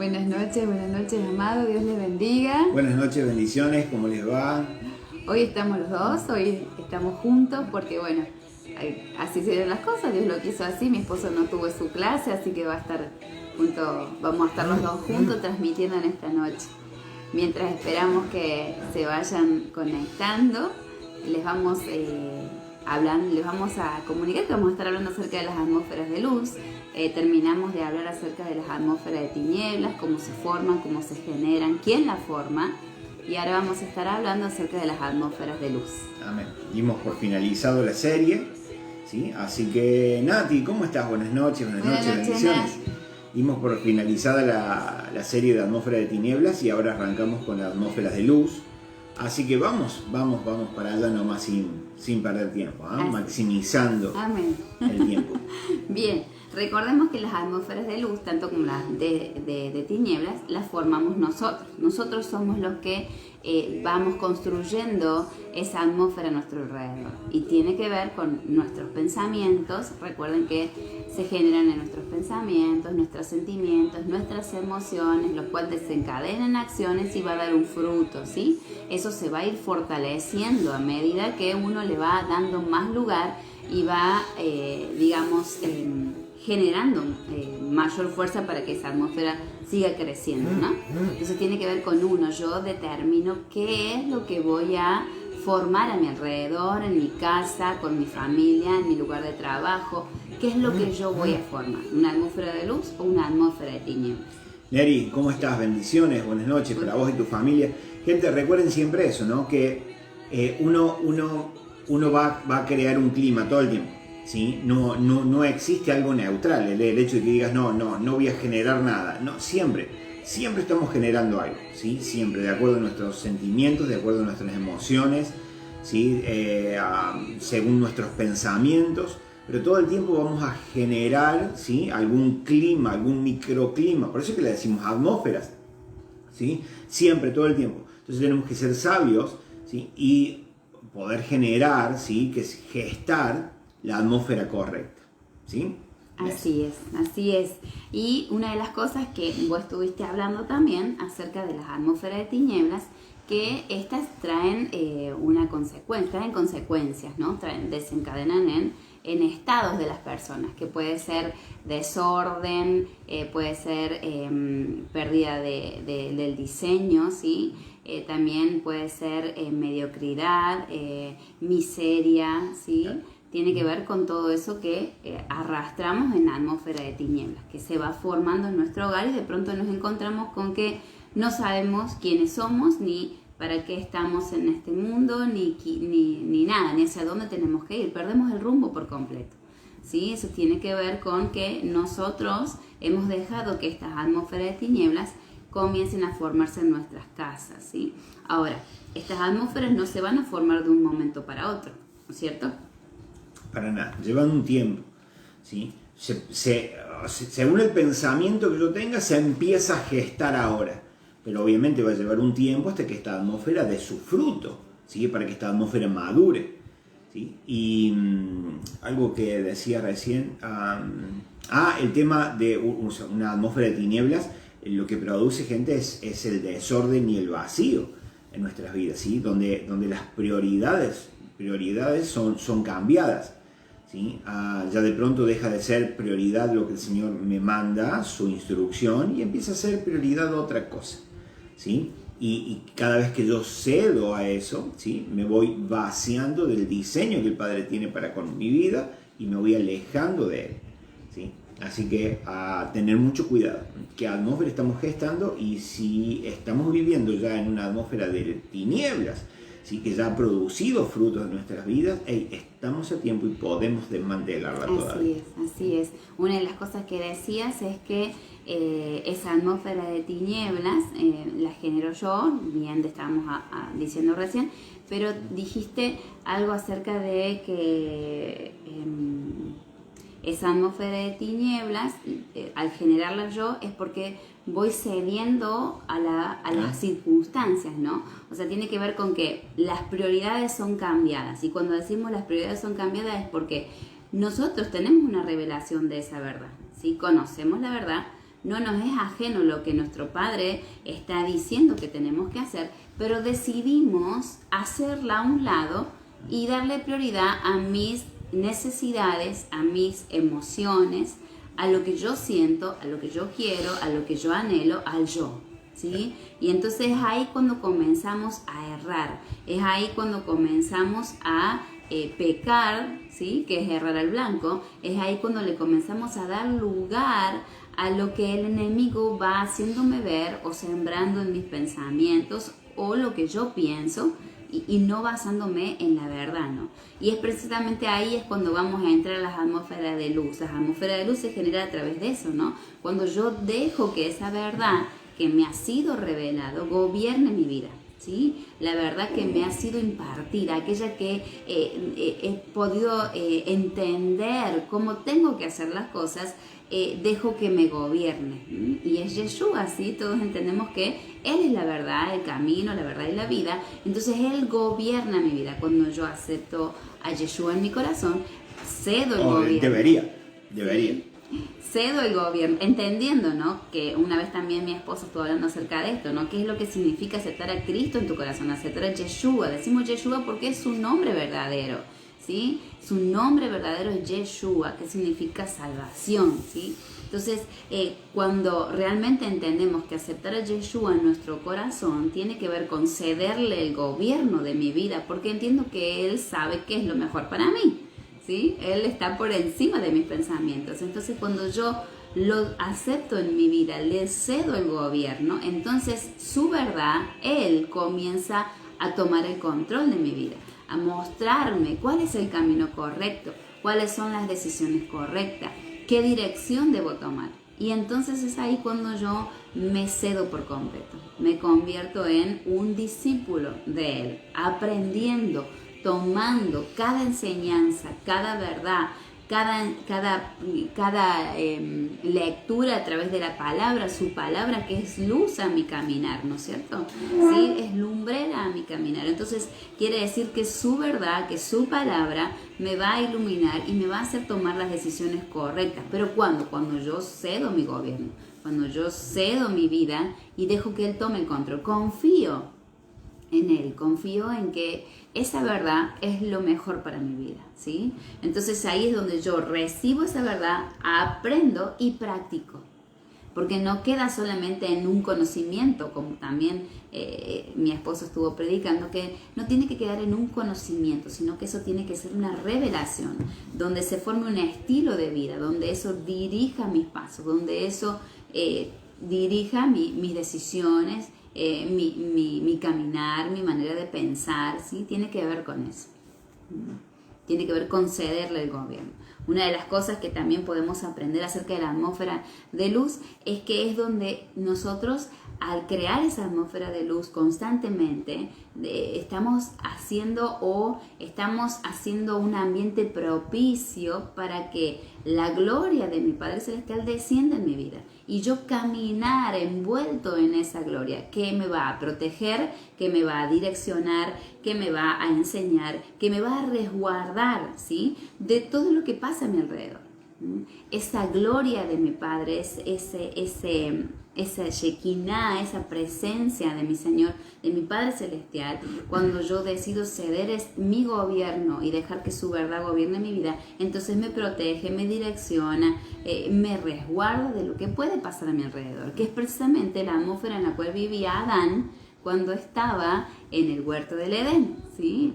Buenas noches, amado, Dios les bendiga. Buenas noches, bendiciones, ¿cómo les va? Hoy estamos los dos, hoy estamos juntos porque bueno, así se dieron las cosas, Dios lo quiso así, mi esposo no tuvo su clase, así que vamos a estar los dos juntos transmitiendo en esta noche. Mientras esperamos que se vayan conectando, les vamos a comunicar que vamos a estar hablando acerca de las atmósferas de luz. Terminamos de hablar acerca de las atmósferas de tinieblas, cómo se forman, cómo se generan, quién las forma. Y ahora vamos a estar hablando acerca de las atmósferas de luz. Amén. Dimos por finalizado la serie, ¿sí? Así que, Nati, ¿cómo estás? Buenas noches, bendiciones. Nat. Dimos por finalizada la serie de atmósferas de tinieblas y ahora arrancamos con las atmósferas de luz. Así que vamos para allá nomás sin perder tiempo, ¿eh? Maximizando Amén. el tiempo. Bien, recordemos que las atmósferas de luz, tanto como las de tinieblas, las formamos nosotros. Nosotros somos los que vamos construyendo esa atmósfera a nuestro alrededor. Y tiene que ver con nuestros pensamientos. Recuerden que se generan en nuestros pensamientos, nuestros sentimientos, nuestras emociones, los cuales desencadenan acciones y va a dar un fruto, ¿sí? Eso se va a ir fortaleciendo a medida que uno le va dando más lugar y va, generando mayor fuerza para que esa atmósfera siga creciendo, ¿no? Entonces tiene que ver con uno. Yo determino qué es lo que voy a formar a mi alrededor, en mi casa, con mi familia, en mi lugar de trabajo. ¿Qué es lo que yo voy a formar? ¿Una atmósfera de luz o una atmósfera de tinieblas? Neri, ¿cómo estás? Bendiciones, buenas noches para vos y tu familia. Gente, recuerden siempre eso, ¿no? Que uno va a crear un clima todo el tiempo, ¿sí? No existe algo neutral, el hecho de que digas, no voy a generar nada. No, siempre estamos generando algo, ¿sí? Siempre, de acuerdo a nuestros sentimientos, de acuerdo a nuestras emociones, ¿sí? Según nuestros pensamientos. Pero todo el tiempo vamos a generar, ¿sí? Algún clima, algún microclima. Por eso es que le decimos atmósferas, ¿sí? Siempre, todo el tiempo. Entonces tenemos que ser sabios, ¿sí? Y poder generar, ¿sí? Que es gestar la atmósfera correcta, ¿sí? Así es. Y una de las cosas que vos estuviste hablando también acerca de las atmósferas de tinieblas, que estas traen consecuencias, ¿no? Desencadenan en estados de las personas, que puede ser desorden, puede ser pérdida del diseño, ¿sí? También puede ser mediocridad, miseria, ¿sí? Tiene que ver con todo eso que arrastramos en la atmósfera de tinieblas, que se va formando en nuestro hogar y de pronto nos encontramos con que no sabemos quiénes somos, ni para qué estamos en este mundo, ni nada, ni hacia dónde tenemos que ir. Perdemos el rumbo por completo, ¿sí? Eso tiene que ver con que nosotros hemos dejado que estas atmósferas de tinieblas comiencen a formarse en nuestras casas, ¿sí? Ahora, estas atmósferas no se van a formar de un momento para otro, ¿no es cierto? Para nada, llevan un tiempo, ¿sí? Según el pensamiento que yo tenga, se empieza a gestar ahora. Pero obviamente va a llevar un tiempo hasta que esta atmósfera dé su fruto, ¿sí? Para que esta atmósfera madure, ¿sí? Y algo que decía recién, el tema de una atmósfera de tinieblas, lo que produce, gente, es el desorden y el vacío en nuestras vidas, ¿sí? Donde las prioridades son cambiadas, ¿sí? Ya de pronto deja de ser prioridad lo que el Señor me manda, su instrucción, y empieza a ser prioridad otra cosa, ¿sí? Y cada vez que yo cedo a eso, ¿sí? Me voy vaciando del diseño que el Padre tiene para con mi vida y me voy alejando de Él, ¿sí? Así que a tener mucho cuidado, qué atmósfera estamos gestando, y si estamos viviendo ya en una atmósfera de tinieblas, ¿sí? Que ya ha producido frutos en nuestras vidas, estamos a tiempo y podemos desmantelarla todavía. Así es. Una de las cosas que decías es que esa atmósfera de tinieblas la genero yo, bien te estábamos diciendo recién, pero dijiste algo acerca de que esa atmósfera de tinieblas, al generarla yo, es porque voy cediendo a las circunstancias, ¿no? O sea, tiene que ver con que las prioridades son cambiadas. Y cuando decimos las prioridades son cambiadas es porque nosotros tenemos una revelación de esa verdad, ¿sí? Conocemos la verdad, no nos es ajeno lo que nuestro Padre está diciendo que tenemos que hacer, pero decidimos hacerla a un lado y darle prioridad a mis necesidades, a mis emociones, a lo que yo siento, a lo que yo quiero, a lo que yo anhelo, al yo, ¿sí? Y entonces es ahí cuando comenzamos a errar, es ahí cuando comenzamos a pecar, ¿sí? Que es errar al blanco, es ahí cuando le comenzamos a dar lugar a lo que el enemigo va haciéndome ver o sembrando en mis pensamientos o lo que yo pienso, y no basándome en la verdad, ¿no? Y es precisamente ahí es cuando vamos a entrar a las atmósferas de luz. Las atmósferas de luz se generan a través de eso, ¿no? Cuando yo dejo que esa verdad que me ha sido revelado gobierne mi vida, ¿sí? La verdad que me ha sido impartida, aquella que he podido entender cómo tengo que hacer las cosas, dejo que me gobierne. Y es Yeshua, ¿sí? Todos entendemos que Él es la verdad, el camino, la verdad y la vida. Entonces Él gobierna mi vida. Cuando yo acepto a Yeshua en mi corazón, cedo el gobierno. Debería. Cedo el gobierno, entendiendo, ¿no? Que una vez también mi esposo estuvo hablando acerca de esto, ¿no? ¿Qué es lo que significa aceptar a Cristo en tu corazón? Aceptar a Yeshua. Decimos Yeshua porque es su nombre verdadero, ¿sí? Su nombre verdadero es Yeshua, que significa salvación, ¿sí? Entonces, cuando realmente entendemos que aceptar a Yeshua en nuestro corazón tiene que ver con cederle el gobierno de mi vida, porque entiendo que Él sabe qué es lo mejor para mí, ¿sí? Él está por encima de mis pensamientos. Entonces, cuando yo lo acepto en mi vida, le cedo el gobierno, entonces su verdad, Él comienza a tomar el control de mi vida, a mostrarme cuál es el camino correcto, cuáles son las decisiones correctas, qué dirección debo tomar. Y entonces es ahí cuando yo me cedo por completo, me convierto en un discípulo de Él, aprendiendo, tomando cada enseñanza, cada verdad, cada lectura a través de la palabra, su palabra que es luz a mi caminar, ¿no es cierto? ¿Sí? Es lumbrera a mi caminar. Entonces quiere decir que su verdad, que su palabra me va a iluminar y me va a hacer tomar las decisiones correctas. ¿Pero cuándo? Cuando yo cedo mi gobierno, cuando yo cedo mi vida y dejo que Él tome el control. Confío en Él, confío en que esa verdad es lo mejor para mi vida, ¿sí? Entonces ahí es donde yo recibo esa verdad, aprendo y practico. Porque no queda solamente en un conocimiento, como también mi esposo estuvo predicando, que no tiene que quedar en un conocimiento, sino que eso tiene que ser una revelación, donde se forme un estilo de vida, donde eso dirija mis pasos, donde eso dirija mis decisiones, mi caminar, mi manera de pensar, ¿sí? Tiene que ver con eso. Tiene que ver con cederle el gobierno. Una de las cosas que también podemos aprender acerca de la atmósfera de luz es que es donde nosotros, al crear esa atmósfera de luz constantemente, estamos haciendo un ambiente propicio para que la gloria de mi Padre Celestial descienda en mi vida y yo caminar envuelto en esa gloria que me va a proteger, que me va a direccionar, que me va a enseñar, que me va a resguardar, ¿sí? De todo lo que pasa a mi alrededor. Esa gloria de mi Padre, esa Shekinah, esa presencia de mi Señor, de mi Padre Celestial, cuando yo decido ceder mi gobierno y dejar que su verdad gobierne mi vida, entonces me protege, me direcciona, me resguarda de lo que puede pasar a mi alrededor, que es precisamente la atmósfera en la cual vivía Adán cuando estaba en el huerto del Edén, ¿sí?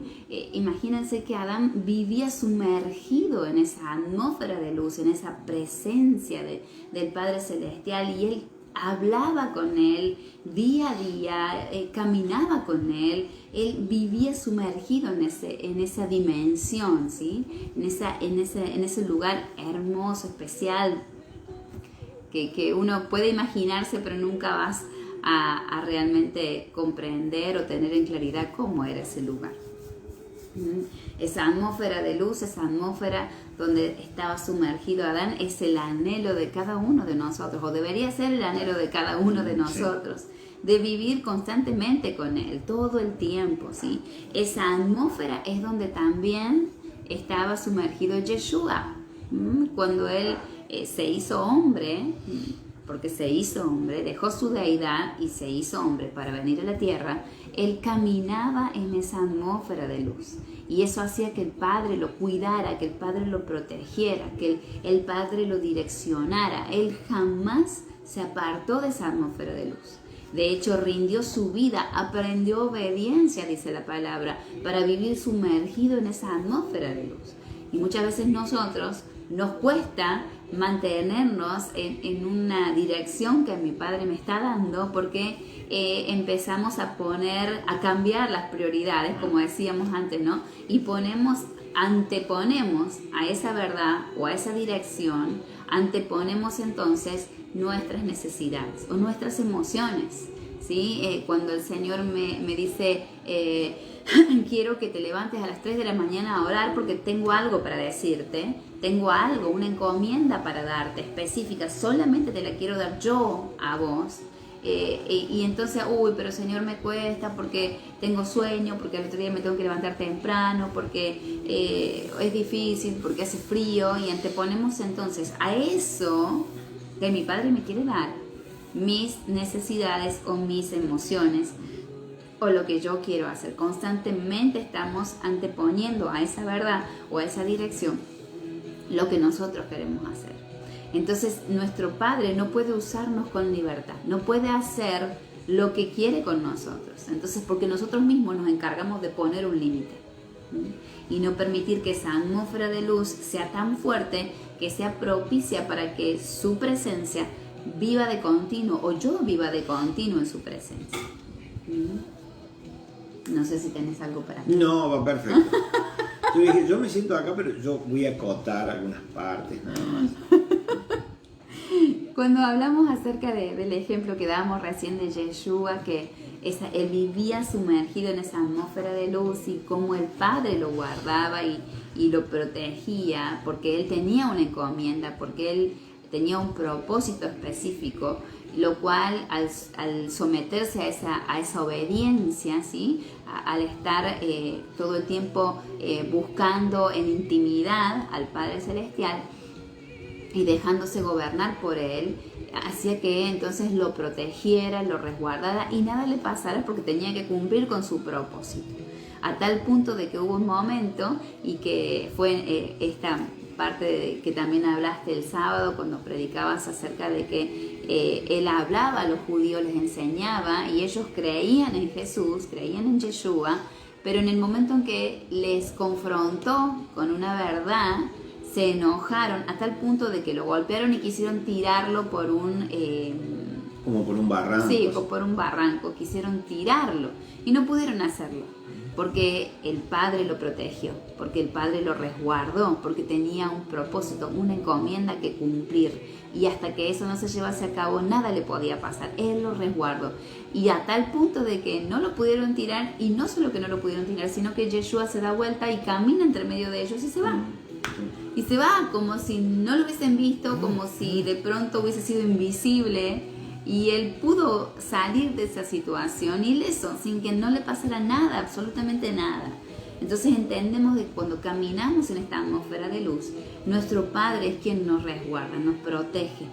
Imagínense que Adán vivía sumergido en esa atmósfera de luz, en esa presencia del Padre Celestial, y él hablaba con Él día a día, caminaba con Él vivía sumergido en esa dimensión, ¿sí? En ese lugar hermoso, especial, que uno puede imaginarse, pero nunca vas a realmente comprender o tener en claridad cómo era ese lugar. Esa atmósfera de luz, esa atmósfera donde estaba sumergido Adán, es el anhelo de cada uno de nosotros, o debería ser el anhelo de cada uno de nosotros, sí, de vivir constantemente con Él, todo el tiempo, ¿sí? Esa atmósfera es donde también estaba sumergido Yeshua, cuando Él se hizo hombre. porque se hizo hombre, dejó su deidad y se hizo hombre para venir a la tierra, Él caminaba en esa atmósfera de luz. Y eso hacía que el Padre lo cuidara, que el Padre lo protegiera, que el Padre lo direccionara. Él jamás se apartó de esa atmósfera de luz. De hecho, rindió su vida, aprendió obediencia, dice la palabra, para vivir sumergido en esa atmósfera de luz. Y muchas veces nosotros nos cuesta mantenernos en una dirección que mi Padre me está dando, porque empezamos a cambiar las prioridades, como decíamos antes, ¿no? Y anteponemos a esa verdad o a esa dirección, anteponemos entonces nuestras necesidades o nuestras emociones, ¿sí? Cuando el Señor me dice, quiero que te levantes a las 3 de la mañana a orar porque tengo algo para decirte, tengo algo, una encomienda para darte específica, solamente te la quiero dar yo a vos. Y entonces, pero Señor, me cuesta porque tengo sueño, porque el otro día me tengo que levantar temprano, porque es difícil, porque hace frío, y anteponemos entonces a eso que mi Padre me quiere dar, mis necesidades o mis emociones o lo que yo quiero hacer. Constantemente estamos anteponiendo a esa verdad o a esa dirección lo que nosotros queremos hacer. Entonces nuestro Padre no puede usarnos con libertad, no puede hacer lo que quiere con nosotros. Entonces, porque nosotros mismos nos encargamos de poner un límite y no permitir que esa atmósfera de luz sea tan fuerte que sea propicia para que su presencia viva de continuo o yo viva de continuo en su presencia. No sé si tenés algo para mí. No, va perfecto. Yo dije, yo me siento acá, pero yo voy a acotar algunas partes nada más. Cuando hablamos acerca del ejemplo que dábamos recién de Yeshua, que él vivía sumergido en esa atmósfera de luz y cómo el Padre lo guardaba y lo protegía, porque él tenía una encomienda, porque él tenía un propósito específico, lo cual al someterse a esa obediencia, ¿sí? Al estar todo el tiempo buscando en intimidad al Padre Celestial y dejándose gobernar por Él, hacía que entonces lo protegiera, lo resguardara y nada le pasara porque tenía que cumplir con su propósito. A tal punto de que hubo un momento, y que fue esta parte que también hablaste el sábado cuando predicabas acerca de que él hablaba a los judíos, les enseñaba y ellos creían en Jesús, creían en Yeshua, pero en el momento en que les confrontó con una verdad, se enojaron a tal punto de que lo golpearon y quisieron tirarlo por un... como por un barranco. Sí, por un barranco, quisieron tirarlo y no pudieron hacerlo. Porque el Padre lo protegió, porque el Padre lo resguardó, porque tenía un propósito, una encomienda que cumplir. Y hasta que eso no se llevase a cabo, nada le podía pasar. Él lo resguardó. Y a tal punto de que no lo pudieron tirar, y no solo que no lo pudieron tirar, sino que Yeshua se da vuelta y camina entre medio de ellos y se va. Y se va como si no lo hubiesen visto, como si de pronto hubiese sido invisible. Y él pudo salir de esa situación ileso, sin que no le pasara nada, absolutamente nada. Entonces entendemos que cuando caminamos en esta atmósfera de luz, nuestro Padre es quien nos resguarda, nos protege,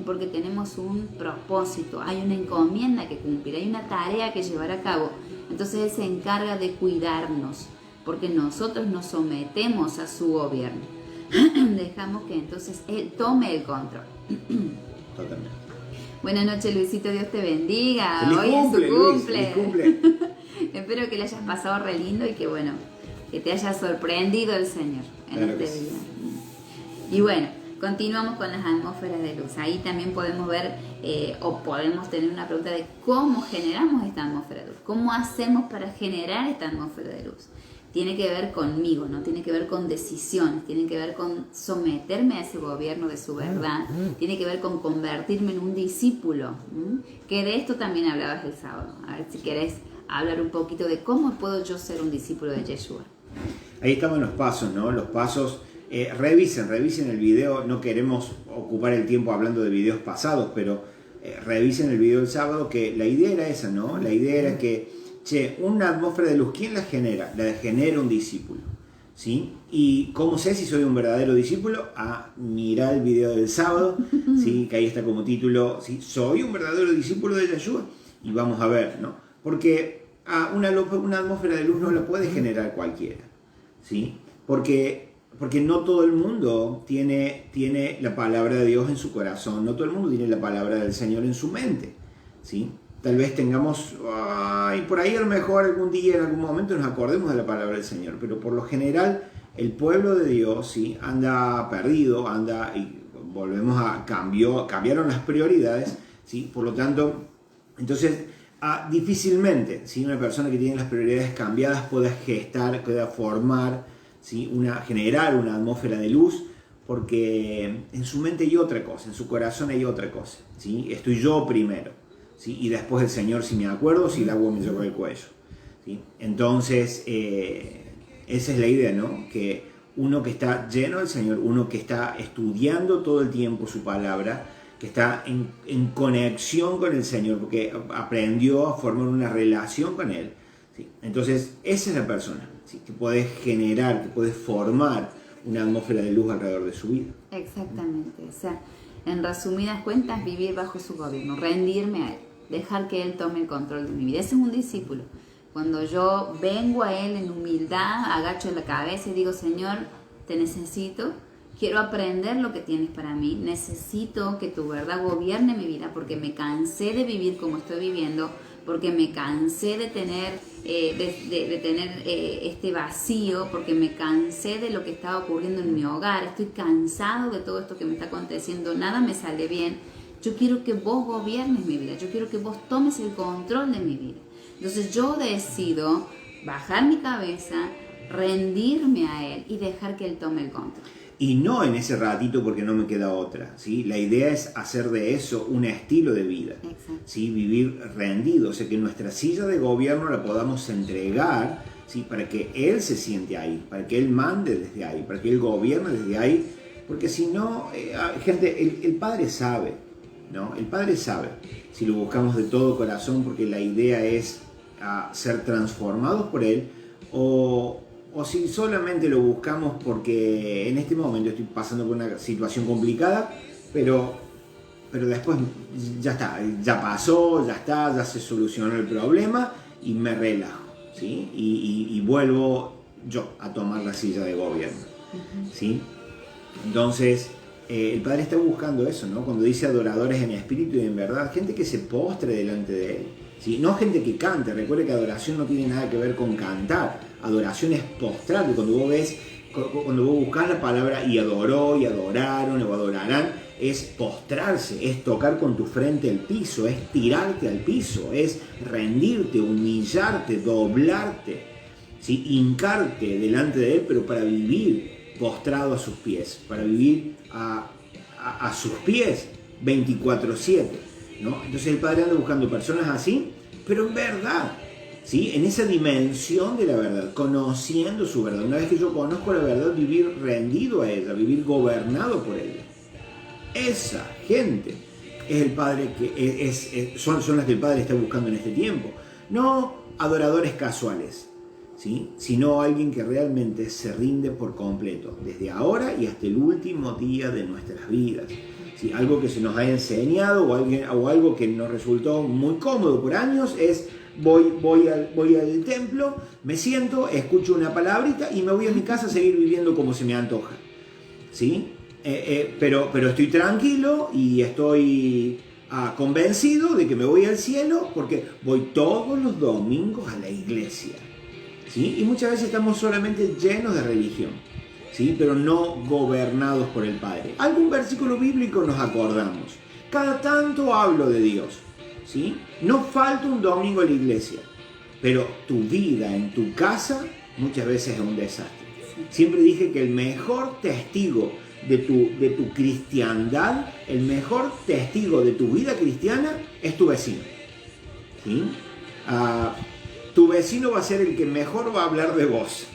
porque tenemos un propósito, hay una encomienda que cumplir, hay una tarea que llevar a cabo. Entonces Él se encarga de cuidarnos, porque nosotros nos sometemos a su gobierno. Dejamos que entonces Él tome el control. Totalmente. Buenas noches, Luisito, Dios te bendiga. ¡Feliz Hoy cumple, es su cumple. Luis! ¡Feliz cumple! Espero que le hayas pasado re lindo y que bueno, que te haya sorprendido el Señor en Claro este que sí. día. Y bueno, continuamos con las atmósferas de luz. Ahí también podemos ver o podemos tener una pregunta de cómo generamos esta atmósfera de luz. ¿Cómo hacemos para generar esta atmósfera de luz? Tiene que ver conmigo, ¿no? Tiene que ver con decisiones, tiene que ver con someterme a ese gobierno de su verdad, tiene que ver con convertirme en un discípulo, que de esto también hablabas el sábado. A ver si querés hablar un poquito de cómo puedo yo ser un discípulo de Yeshua. Ahí estaban los pasos, ¿no? Los pasos, revisen el video, no queremos ocupar el tiempo hablando de videos pasados, pero revisen el video del sábado, que la idea era esa, ¿no? La idea era que una atmósfera de luz, ¿quién la genera? La genera un discípulo. ¿sí? ¿Y cómo sé si soy un verdadero discípulo? Mirá el video del sábado, ¿sí? Que ahí está como título, ¿sí? ¿Soy un verdadero discípulo de Yeshua? Y vamos a ver, ¿no? Porque una atmósfera de luz no la puede generar cualquiera, ¿sí? Porque no todo el mundo tiene la palabra de Dios en su corazón, no todo el mundo tiene la palabra del Señor en su mente, ¿sí? Tal vez tengamos, por ahí a lo mejor algún día, en algún momento nos acordemos de la palabra del Señor, pero por lo general el pueblo de Dios, ¿sí? Anda perdido, y volvemos cambiaron las prioridades, ¿sí? Por lo tanto, entonces difícilmente, ¿sí? Una persona que tiene las prioridades cambiadas pueda formar, ¿sí? Generar una atmósfera de luz, porque en su mente hay otra cosa, en su corazón hay otra cosa, ¿sí? Estoy yo primero, ¿sí? Y después el Señor, si me acuerdo, si el agua me llegó al cuello, ¿sí? Entonces, esa es la idea, ¿no? Que uno que está lleno del Señor, uno que está estudiando todo el tiempo su palabra, que está en conexión con el Señor, porque aprendió a formar una relación con Él, ¿sí? Entonces, esa es la persona, ¿sí? Que puede generar, que puede formar una atmósfera de luz alrededor de su vida. Exactamente, o sea, en resumidas cuentas, vivir bajo su gobierno, rendirme a Él, dejar que Él tome el control de mi vida. Ese es un discípulo. Cuando yo vengo a Él en humildad, agacho la cabeza y digo, Señor, te necesito, quiero aprender lo que tienes para mí, necesito que tu verdad gobierne mi vida, porque me cansé de vivir como estoy viviendo, porque me cansé de tener este vacío, porque me cansé de lo que estaba ocurriendo en mi hogar, estoy cansado de todo esto que me está aconteciendo, nada me sale bien. Yo quiero que vos gobiernes mi vida, yo quiero que vos tomes el control de mi vida. Entonces yo decido bajar mi cabeza, rendirme a Él y dejar que Él tome el control. Y no en ese ratito porque no me queda otra, ¿sí? La idea es hacer de eso un estilo de vida, ¿sí? Vivir rendido, o sea que nuestra silla de gobierno la podamos entregar, ¿sí? Para que Él se siente ahí, para que Él mande desde ahí, para que Él gobierne desde ahí, porque si no, gente, el Padre sabe, ¿no? El Padre sabe, si lo buscamos de todo corazón, porque la idea es ser transformados por Él, o si solamente lo buscamos porque en este momento estoy pasando por una situación complicada, pero después ya está, ya pasó, ya se solucionó el problema y me relajo, ¿sí? Y vuelvo yo a tomar la silla de gobierno, ¿sí? Entonces, el Padre está buscando eso, ¿no? Cuando dice adoradores en espíritu y en verdad, gente que se postre delante de Él, ¿sí? No gente que cante. Recuerde que adoración no tiene nada que ver con cantar. Adoración es postrarte. Cuando vos buscas la palabra y adoró, y adoraron, o adorarán, es postrarse, es tocar con tu frente el piso, es tirarte al piso, es rendirte, humillarte, doblarte, ¿sí? Hincarte delante de Él, pero para vivir postrado a sus pies, para vivir a sus pies 24/7, ¿no? Entonces el Padre anda buscando personas así, pero en verdad, ¿sí? En esa dimensión de la verdad, conociendo su verdad. Una vez que yo conozco la verdad, vivir rendido a ella, vivir gobernado por ella. Esa gente es el Padre son las que el Padre está buscando en este tiempo. No adoradores casuales, ¿sí? Sino alguien que realmente se rinde por completo, desde ahora y hasta el último día de nuestras vidas. ¿Sí? Algo que se nos ha enseñado o algo que nos resultó muy cómodo por años es voy al templo, me siento, escucho una palabrita y me voy a mi casa a seguir viviendo como se me antoja, ¿sí? Pero estoy tranquilo y estoy convencido de que me voy al cielo porque voy todos los domingos a la iglesia, ¿sí? Y muchas veces estamos solamente llenos de religión, ¿sí? Pero no gobernados por el Padre. Algún versículo bíblico nos acordamos. Cada tanto hablo de Dios, ¿sí? No falta un domingo a la iglesia, pero tu vida en tu casa muchas veces es un desastre. Siempre dije que el mejor testigo de tu cristiandad, el mejor testigo de tu vida cristiana es tu vecino, ¿sí? Tu vecino va a ser el que mejor va a hablar de vos,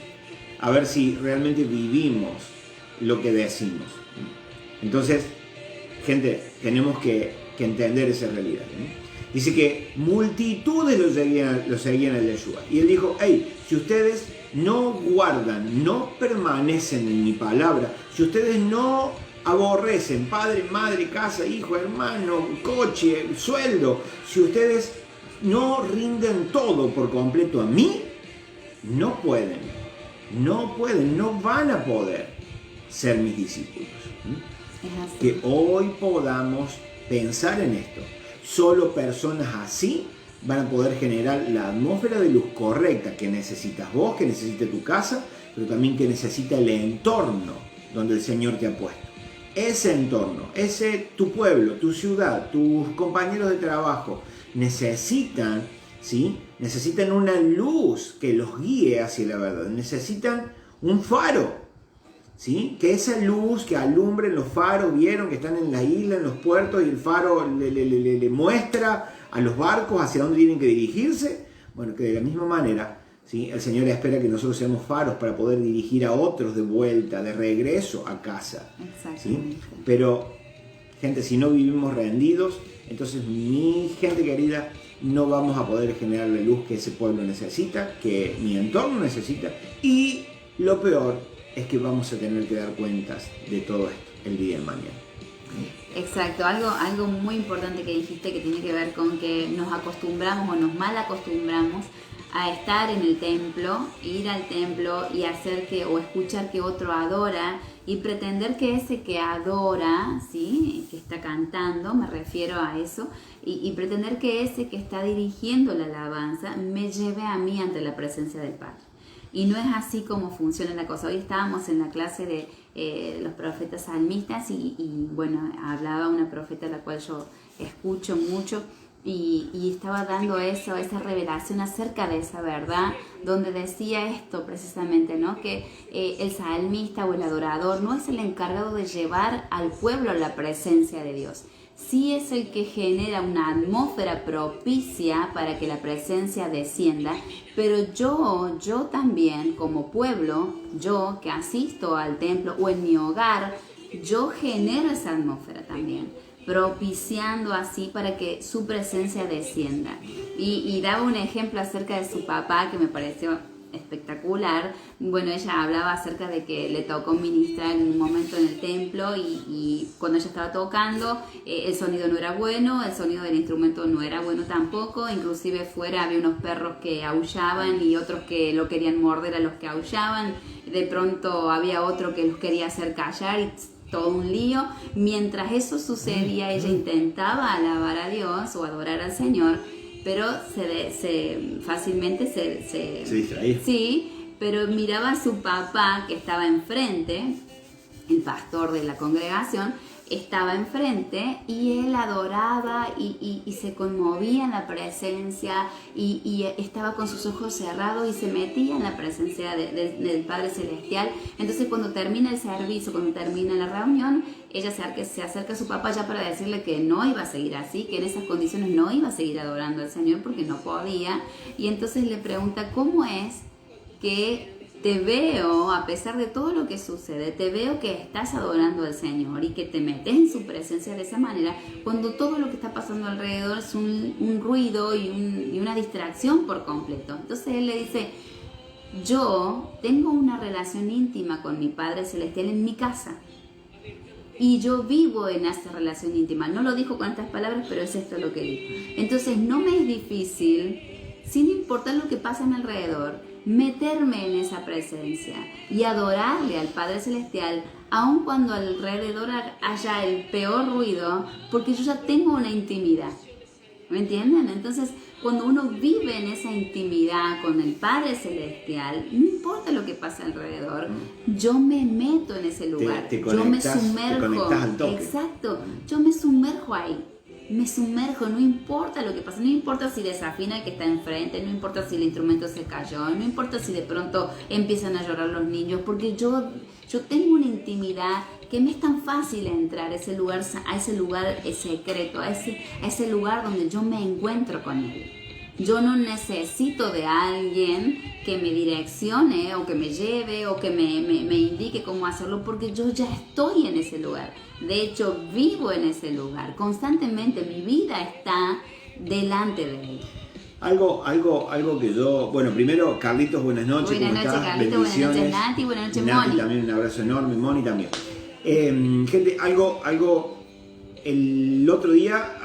a ver si realmente vivimos lo que decimos. Entonces, gente, tenemos que entender esa realidad, ¿no? Dice que multitudes lo seguían a Yeshua. Y él dijo, hey, si ustedes no guardan, no permanecen en mi palabra, si ustedes no aborrecen padre, madre, casa, hijo, hermano, coche, sueldo, si ustedes no rinden todo por completo a mí, no van a poder ser mis discípulos. Que hoy podamos pensar en esto. Solo personas así van a poder generar la atmósfera de luz correcta que necesitas vos, que necesita tu casa, pero también que necesita el entorno donde el Señor te ha puesto. Ese entorno, tu pueblo, tu ciudad, tus compañeros de trabajo, necesitan una luz que los guíe hacia la verdad. Necesitan un faro, ¿sí? Que esa luz que alumbre los faros, vieron que están en la isla, en los puertos, y el faro le muestra a los barcos hacia dónde tienen que dirigirse. Bueno, que de la misma manera, ¿sí? El Señor espera que nosotros seamos faros para poder dirigir a otros de vuelta, de regreso a casa. ¿Sí? Pero, gente, si no vivimos rendidos, entonces mi gente querida, no vamos a poder generar la luz que ese pueblo necesita, que mi entorno necesita, y lo peor es que vamos a tener que dar cuentas de todo esto el día de mañana. Exacto, algo muy importante que dijiste, que tiene que ver con que nos acostumbramos o nos mal acostumbramos a estar en el templo, ir al templo y hacer o escuchar que otro adora y pretender que ese que adora, ¿sí? Que está cantando, me refiero a eso, y pretender que ese que está dirigiendo la alabanza me lleve a mí ante la presencia del Padre. Y no es así como funciona la cosa. Hoy estábamos en la clase de los profetas salmistas y bueno, hablaba una profeta a la cual yo escucho mucho y estaba dando esa revelación acerca de esa verdad, donde decía esto precisamente, ¿no? Que el salmista o el adorador no es el encargado de llevar al pueblo a la presencia de Dios. Sí es el que genera una atmósfera propicia para que la presencia descienda, pero yo también como pueblo, yo que asisto al templo o en mi hogar, yo genero esa atmósfera también, propiciando así para que su presencia descienda. Y daba un ejemplo acerca de su papá que me pareció espectacular. Bueno, ella hablaba acerca de que le tocó ministrar en un momento en el templo y cuando ella estaba tocando el sonido no era bueno, el sonido del instrumento no era bueno tampoco, inclusive fuera había unos perros que aullaban y otros que lo querían morder a los que aullaban, de pronto había otro que los quería hacer callar y todo un lío. Mientras eso sucedía, ella intentaba alabar a Dios o adorar al Señor, pero fácilmente se distraía. Sí, pero miraba a su papá que estaba enfrente, el pastor de la congregación, estaba enfrente y él adoraba y se conmovía en la presencia y estaba con sus ojos cerrados y se metía en la presencia del Padre Celestial. Entonces cuando termina el servicio, cuando termina la reunión, ella se acerca a su papá ya para decirle que no iba a seguir así, que en esas condiciones no iba a seguir adorando al Señor porque no podía. Y entonces le pregunta, ¿cómo es que te veo, a pesar de todo lo que sucede, te veo que estás adorando al Señor y que te metes en su presencia de esa manera, cuando todo lo que está pasando alrededor es un ruido y una distracción por completo? Entonces él le dice, yo tengo una relación íntima con mi Padre Celestial en mi casa y yo vivo en esa relación íntima. No lo dijo con estas palabras, pero es esto lo que dijo. Entonces no me es difícil, sin importar lo que pasa a mi alrededor, meterme en esa presencia y adorarle al Padre Celestial, aun cuando alrededor haya el peor ruido, porque yo ya tengo una intimidad. ¿Me entienden? Entonces, cuando uno vive en esa intimidad con el Padre Celestial, no importa lo que pasa alrededor, yo me meto en ese lugar, yo me sumerjo. Te conectas al toque. Exacto, yo me sumerjo ahí. Me sumerjo, no importa lo que pasa, no importa si desafina el que está enfrente, no importa si el instrumento se cayó, no importa si de pronto empiezan a llorar los niños, porque yo tengo una intimidad que me es tan fácil entrar a ese lugar secreto, a ese lugar donde yo me encuentro con Él. Yo no necesito de alguien que me direccione o que me lleve o que me indique cómo hacerlo, porque yo ya estoy en ese lugar. De hecho, vivo en ese lugar. Constantemente mi vida está delante de él. Algo que yo... Bueno, primero, Carlitos, buenas noches. Buenas noches, Carlitos. Buenas noches, Nati. Buenas noches, Nati, Moni. también un abrazo enorme. Moni también. Gente, el otro día...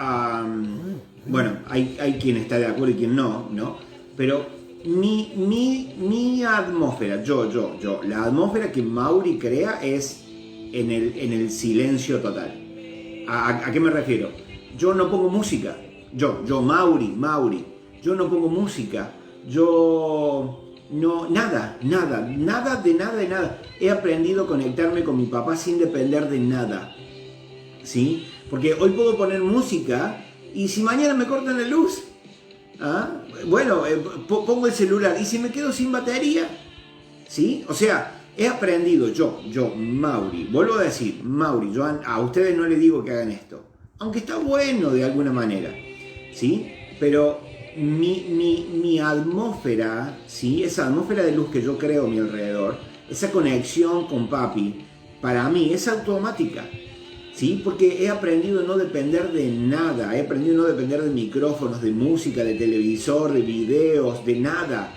bueno, hay quien está de acuerdo y quien no, ¿no? Pero mi atmósfera, la atmósfera que Mauri crea es en el silencio total. ¿A qué me refiero? Yo no pongo música. Mauri, yo no pongo música. Nada. He aprendido a conectarme con mi papá sin depender de nada. ¿Sí? Porque hoy puedo poner música y si mañana me cortan la luz, bueno, pongo el celular y si me quedo sin batería, ¿sí? O sea, he aprendido yo, Mauri, vuelvo a decir, Mauri, yo a ustedes no les digo que hagan esto, aunque está bueno de alguna manera, ¿sí? Pero mi atmósfera, ¿sí? Esa atmósfera de luz que yo creo a mi alrededor, esa conexión con papi, para mí es automática. ¿Sí? Porque he aprendido a no depender de nada, he aprendido a no depender de micrófonos, de música, de televisor, de videos, de nada.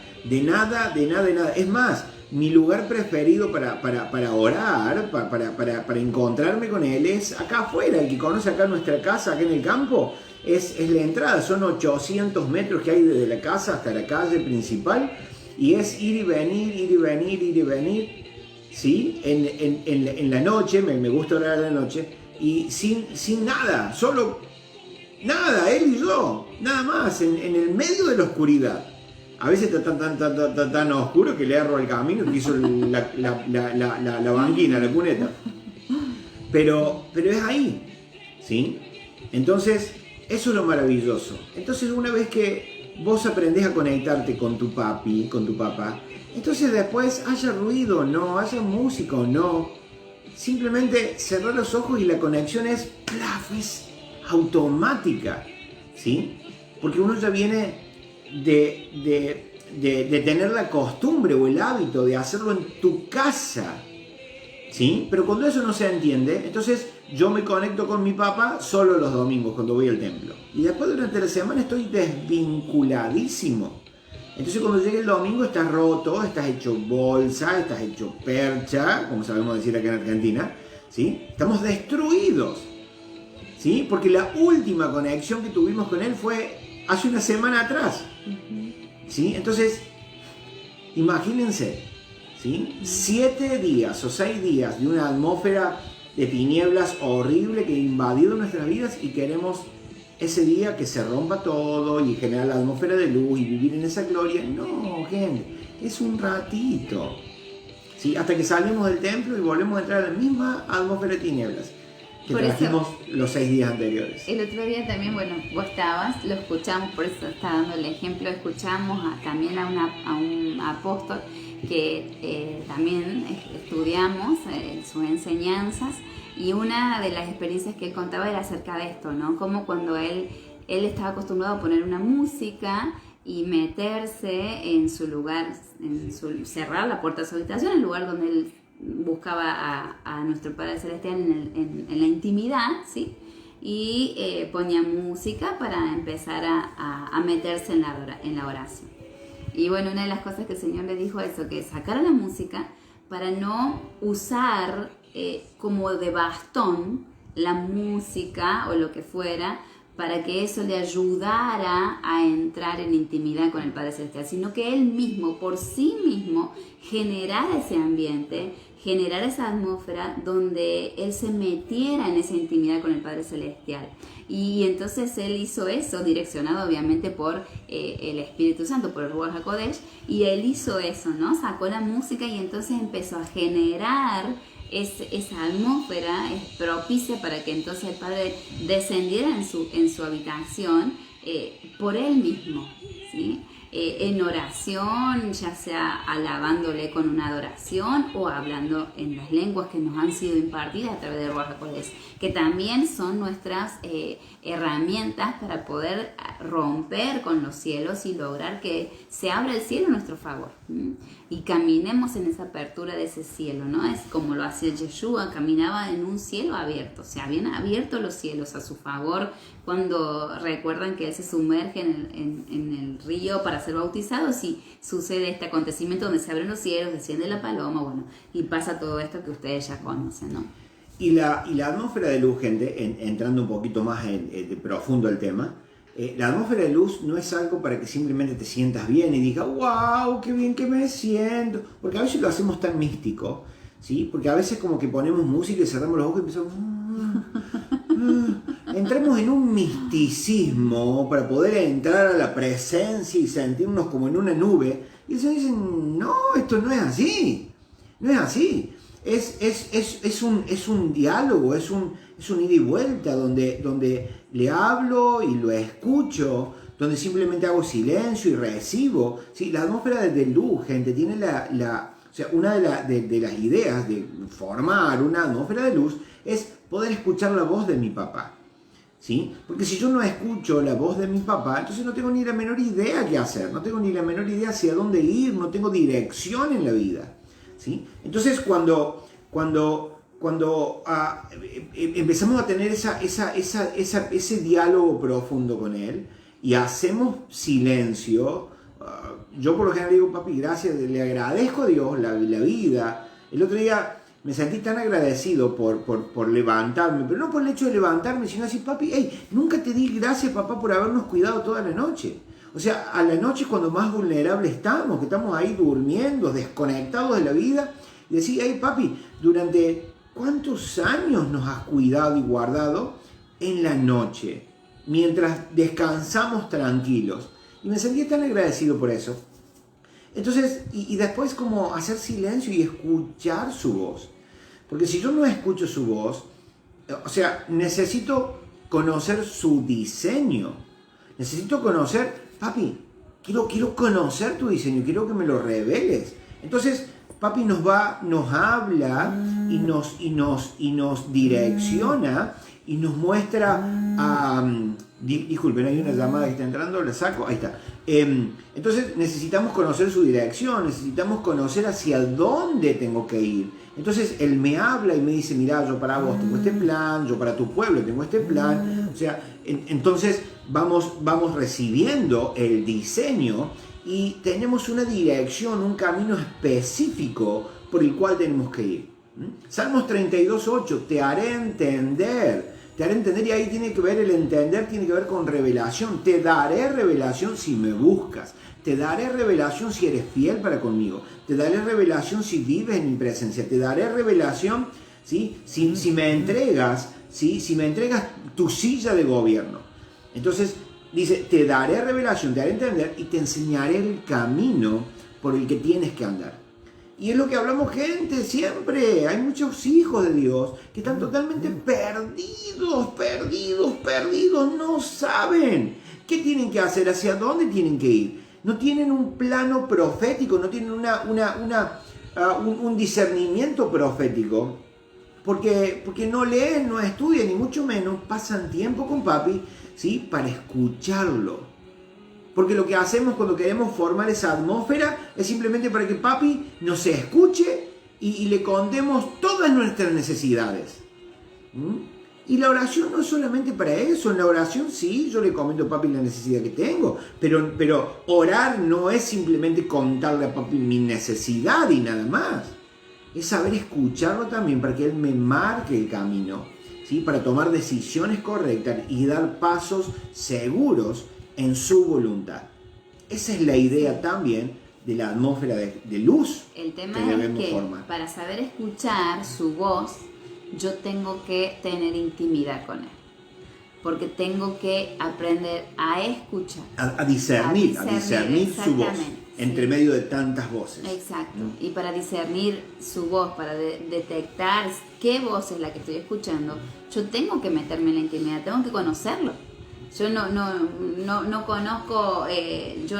Es más, mi lugar preferido para orar, para encontrarme con él es acá afuera. El que conoce acá nuestra casa, acá en el campo, es la entrada. Son 800 metros que hay desde la casa hasta la calle principal y es ir y venir. ¿Sí? En la noche, me gusta orar a la noche. Y sin nada, solo nada, él y yo, nada más, en el medio de la oscuridad. A veces está tan oscuro que le erro el camino y hizo la banquina, la cuneta. Pero es ahí, ¿sí? Entonces, eso es lo maravilloso. Entonces, una vez que vos aprendés a conectarte con tu papi, con tu papá, entonces después haya ruido, no, haya música o no. Simplemente cerrar los ojos y la conexión es automática, ¿sí? Porque uno ya viene de tener la costumbre o el hábito de hacerlo en tu casa, ¿sí? Pero cuando eso no se entiende, entonces yo me conecto con mi papá solo los domingos cuando voy al templo. Y después durante la semana estoy desvinculadísimo. Entonces cuando llegue el domingo estás roto, estás hecho bolsa, estás hecho percha, como sabemos decir acá en Argentina, ¿sí? Estamos destruidos, ¿sí? Porque la última conexión que tuvimos con él fue hace una semana atrás, ¿sí? Entonces, imagínense, ¿sí? 7 días o 6 días de una atmósfera de tinieblas horrible que ha invadido nuestras vidas y queremos ese día que se rompa todo y generar la atmósfera de luz y vivir en esa gloria. No, gente, es un ratito, ¿sí? Hasta que salimos del templo y volvemos a entrar a la misma atmósfera de tinieblas que trajimos los 6 días anteriores. El otro día también, bueno, vos estabas, lo escuchamos, por eso está dando el ejemplo, escuchamos también a un apóstol que también estudiamos sus enseñanzas. Y una de las experiencias que él contaba era acerca de esto, ¿no? Como cuando él estaba acostumbrado a poner una música y meterse en su lugar, cerrar la puerta de su habitación, el lugar donde él buscaba a nuestro Padre Celestial en la intimidad, ¿sí? Y ponía música para empezar a meterse en la oración. Y bueno, una de las cosas que el Señor le dijo eso, que sacara la música para no usar como de bastón la música o lo que fuera, para que eso le ayudara a entrar en intimidad con el Padre Celestial, sino que él mismo, por sí mismo, generara ese ambiente, generara esa atmósfera donde él se metiera en esa intimidad con el Padre Celestial. Y entonces él hizo eso, direccionado obviamente por el Espíritu Santo, por el Ruach HaKodesh, y él hizo eso, ¿no? Sacó la música y entonces empezó a generar esa atmósfera propicia para que entonces el Padre descendiera en su habitación por él mismo, ¿sí? en oración, ya sea alabándole con una adoración o hablando en las lenguas que nos han sido impartidas a través de Ruach HaKodesh, que también son nuestras herramientas para poder romper con los cielos y lograr que se abra el cielo a nuestro favor, y caminemos en esa apertura de ese cielo, ¿no? Es como lo hacía Yeshua, caminaba en un cielo abierto, se habían abierto los cielos a su favor cuando recuerdan que él se sumerge en el río para ser bautizado, y sucede este acontecimiento donde se abren los cielos, desciende la paloma, bueno, y pasa todo esto que ustedes ya conocen, ¿no? Y la atmósfera de luz, gente, entrando un poquito más de profundo al tema, la atmósfera de luz no es algo para que simplemente te sientas bien y digas, wow, qué bien que me siento, porque a veces lo hacemos tan místico, ¿sí? Porque a veces como que ponemos música y cerramos los ojos y empezamos... entramos en un misticismo para poder entrar a la presencia y sentirnos como en una nube, y ellos dicen, no, esto no es así, no es así. Es un diálogo, es un ida y vuelta donde le hablo y lo escucho, donde simplemente hago silencio y recibo. ¿Sí? La atmósfera de luz, gente, tiene o sea, una de las ideas de formar una atmósfera de luz es poder escuchar la voz de mi papá. ¿Sí? Porque si yo no escucho la voz de mi papá, entonces no tengo ni la menor idea qué hacer, no tengo ni la menor idea hacia dónde ir, no tengo dirección en la vida. ¿Sí? Entonces cuando empezamos a tener ese diálogo profundo con él y hacemos silencio, yo por lo general digo, papi, gracias, le agradezco a Dios la vida. El otro día me sentí tan agradecido por levantarme, pero no por el hecho de levantarme, sino decir, papi, hey, nunca te di gracias, papá, por habernos cuidado toda la noche. O sea, a la noche es cuando más vulnerables estamos, que estamos ahí durmiendo, desconectados de la vida, y decir, hey, papi, durante ¿cuántos años nos has cuidado y guardado en la noche, mientras descansamos tranquilos? Y me sentí tan agradecido por eso. Entonces, y después como hacer silencio y escuchar su voz. Porque si yo no escucho su voz, o sea, necesito conocer su diseño. Necesito conocer, papi, quiero conocer tu diseño, quiero que me lo reveles. Entonces, papi nos habla y nos direcciona y nos muestra disculpen, hay una llamada que está entrando, la saco, ahí está. Entonces necesitamos conocer su dirección, necesitamos conocer hacia dónde tengo que ir. Entonces él me habla y me dice, mira, yo para vos tengo este plan, yo para tu pueblo tengo este plan. O sea, entonces vamos recibiendo el diseño y tenemos una dirección, un camino específico por el cual tenemos que ir. Salmos 32:8, te haré entender. Te haré entender, y ahí tiene que ver el entender, tiene que ver con revelación. Te daré revelación si me buscas. Te daré revelación si eres fiel para conmigo. Te daré revelación si vives en mi presencia. Te daré revelación, ¿sí? si me entregas, ¿sí? Si me entregas tu silla de gobierno. Entonces dice, te daré revelación, te haré entender y te enseñaré el camino por el que tienes que andar. Y es lo que hablamos, gente, siempre. Hay muchos hijos de Dios que están totalmente perdidos. No saben qué tienen que hacer, hacia dónde tienen que ir. No tienen un plano profético, no tienen un discernimiento profético. Porque no leen, no estudian, ni mucho menos pasan tiempo con papi, ¿sí? Para escucharlo. Porque lo que hacemos cuando queremos formar esa atmósfera es simplemente para que papi nos escuche y le contemos todas nuestras necesidades. Y la oración no es solamente para eso. En la oración sí, yo le comento a papi la necesidad que tengo. Pero orar no es simplemente contarle a papi mi necesidad y nada más. Es saber escucharlo también para que él me marque el camino, ¿sí? Para tomar decisiones correctas y dar pasos seguros en su voluntad. Esa es la idea también de la atmósfera de luz. El tema es que formar. Para saber escuchar su voz, yo tengo que tener intimidad con él. Porque tengo que aprender a escuchar. A discernir su voz. Entre medio de tantas voces. Exacto. Y para discernir su voz, para detectar qué voz es la que estoy escuchando, yo tengo que meterme en la intimidad, tengo que conocerlo. Yo no conozco, yo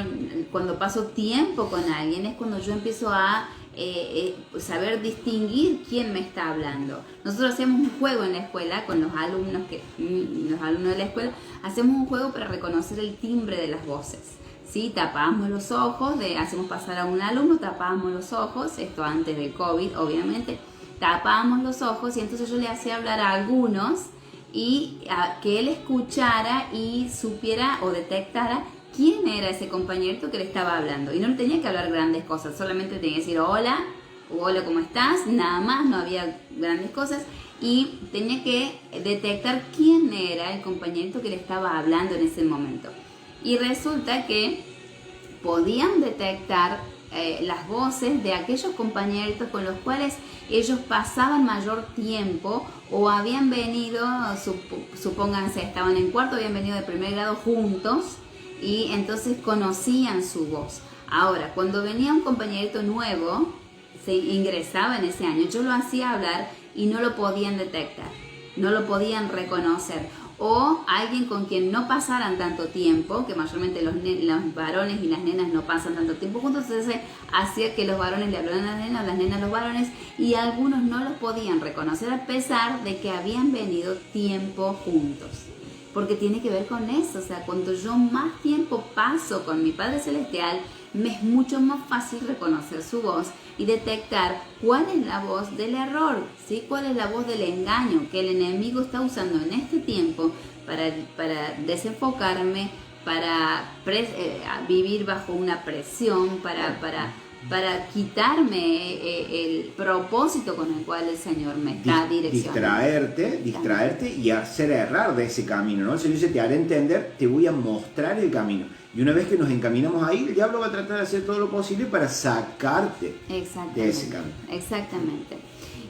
cuando paso tiempo con alguien es cuando yo empiezo a saber distinguir quién me está hablando. Nosotros hacemos un juego en la escuela con los alumnos de la escuela, hacemos un juego para reconocer el timbre de las voces. ¿Sí? Tapábamos los ojos, hacemos pasar a un alumno, tapábamos los ojos, esto antes del COVID obviamente, tapábamos los ojos y entonces yo le hacía hablar a algunos y que él escuchara y supiera o detectara quién era ese compañerito que le estaba hablando. Y no le tenía que hablar grandes cosas, solamente tenía que decir hola, o hola, ¿cómo estás? Nada más, no había grandes cosas. Y tenía que detectar quién era el compañerito que le estaba hablando en ese momento. Y resulta que podían detectar las voces de aquellos compañeritos con los cuales ellos pasaban mayor tiempo o habían venido, supónganse, estaban en cuarto, habían venido de primer grado juntos y entonces conocían su voz. Ahora, cuando venía un compañerito nuevo, se ingresaba en ese año, yo lo hacía hablar y no lo podían detectar, no lo podían reconocer. O alguien con quien no pasaran tanto tiempo, que mayormente los varones y las nenas no pasan tanto tiempo juntos, entonces hacía que los varones le hablaran a las nenas a los varones, y algunos no los podían reconocer a pesar de que habían venido tiempo juntos. Porque tiene que ver con eso, o sea, cuando yo más tiempo paso con mi Padre Celestial, me es mucho más fácil reconocer su voz y detectar cuál es la voz del error, ¿sí? Cuál es la voz del engaño que el enemigo está usando en este tiempo para desenfocarme, para vivir bajo una presión, para quitarme el propósito con el cual el Señor me está direccionando. Distraerte y hacer errar de ese camino, ¿no? El Señor dice, te haré entender, te voy a mostrar el camino. Y una vez que nos encaminamos ahí, el diablo va a tratar de hacer todo lo posible para sacarte de ese camino. Exactamente.